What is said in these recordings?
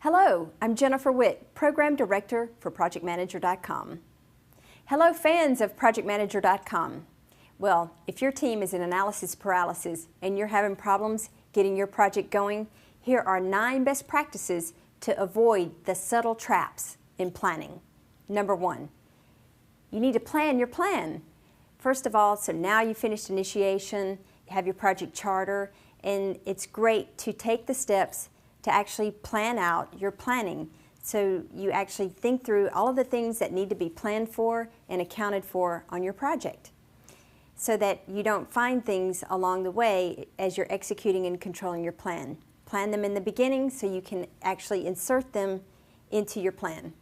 Hello, I'm Jennifer Witt, Program Director for ProjectManager.com. Hello fans of ProjectManager.com. Well, if your team is in analysis paralysis and you're having problems getting your project going, here are 9 best practices to avoid the subtle traps in planning. Number 1, you need to plan your plan. First of all, so now you finished initiation, you have your project charter, and it's great to take the steps to actually plan out your planning. So you actually think through all of the things that need to be planned for and accounted for on your project, so that you don't find things along the way as you're executing and controlling your plan. Plan them in the beginning so you can actually insert them into your plan.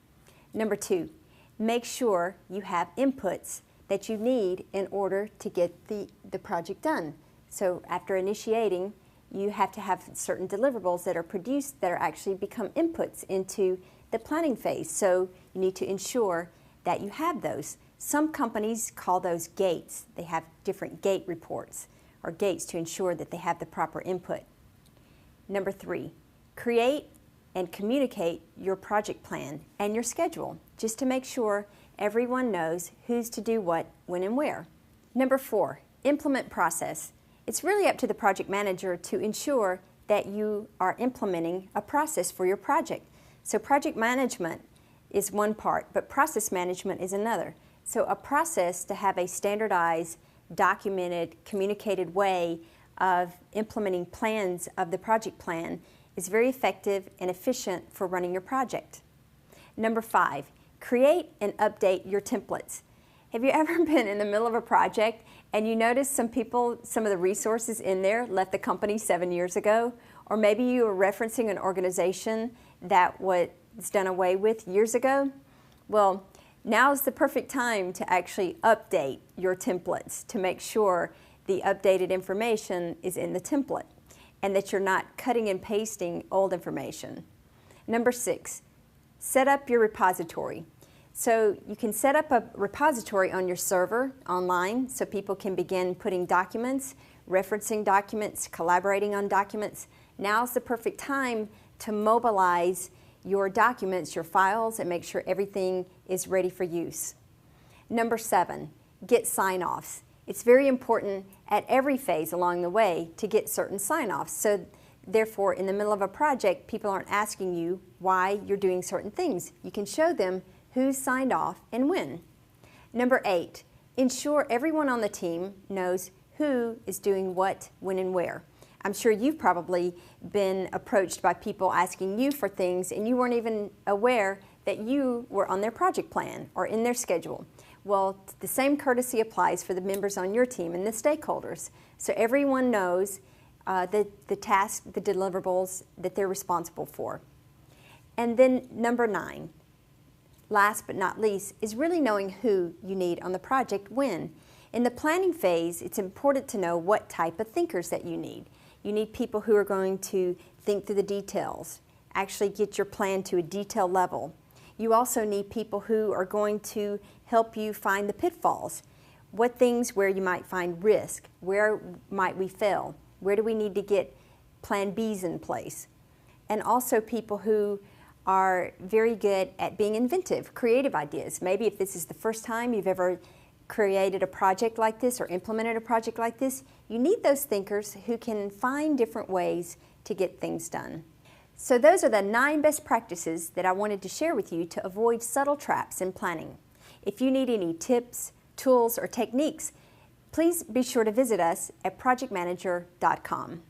Number 2, make sure you have inputs that you need in order to get the project done. So after initiating, you have to have certain deliverables that are produced that are actually become inputs into the planning phase. So you need to ensure that you have those. Some companies call those gates. They have different gate reports or gates to ensure that they have the proper input. Number 3, create and communicate your project plan and your schedule, just to make sure everyone knows who's to do what, when, and where. Number 4, implement process. It's really up to the project manager to ensure that you are implementing a process for your project. So project management is one part, but process management is another. So a process to have a standardized, documented, communicated way of implementing plans of the project plan is very effective and efficient for running your project. Number 5, create and update your templates. Have you ever been in the middle of a project and you notice some of the resources in there left the company 7 years ago? Or maybe you were referencing an organization that was done away with years ago? Well, now's the perfect time to actually update your templates to make sure the updated information is in the template and that you're not cutting and pasting old information. Number 6, set up your repository. So you can set up a repository on your server online so people can begin putting documents, referencing documents, collaborating on documents. Now's the perfect time to mobilize your documents, your files, and make sure everything is ready for use. Number 7, get sign-offs. It's very important at every phase along the way to get certain sign-offs. So therefore, in the middle of a project, people aren't asking you why you're doing certain things. You can show them who's signed off and when. Number 8, ensure everyone on the team knows who is doing what, when, and where. I'm sure you've probably been approached by people asking you for things and you weren't even aware that you were on their project plan or in their schedule. Well, the same courtesy applies for the members on your team and the stakeholders. So everyone knows the task, the deliverables that they're responsible for. And then number 9, last but not least, is really knowing who you need on the project when. In the planning phase, it's important to know what type of thinkers that you need. You need people who are going to think through the details, actually get your plan to a detail level. You also need people who are going to help you find the pitfalls. What things where you might find risk, where might we fail, where do we need to get plan Bs in place. And also people who are very good at being inventive, creative ideas. Maybe if this is the first time you've ever created a project like this or implemented a project like this, you need those thinkers who can find different ways to get things done. So those are the 9 best practices that I wanted to share with you to avoid subtle traps in planning. If you need any tips, tools, or techniques, please be sure to visit us at ProjectManager.com.